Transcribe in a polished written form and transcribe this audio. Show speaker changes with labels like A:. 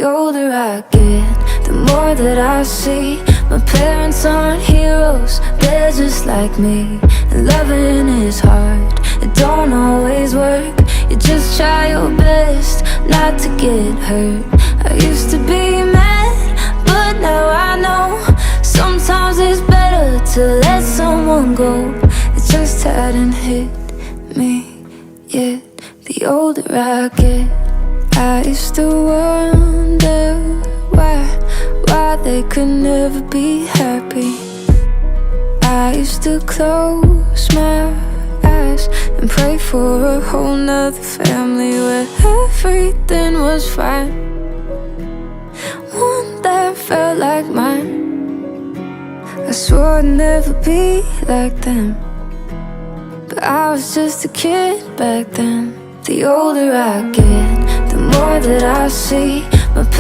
A: The older I get, the more that I see my parents aren't heroes, they're just like me. And loving is hard, it don't always work. You just try your best not to get hurt. I used to be mad, but now I know sometimes it's better to let someone go. It just hadn't hit me yet. The older I get, I used to wonder why they could never be happy. I used to close my eyes and pray for a whole nother family where everything was fine, one that felt like mine. I swore I'd never be like them, but I was just a kid back then. The older I get, the more that I see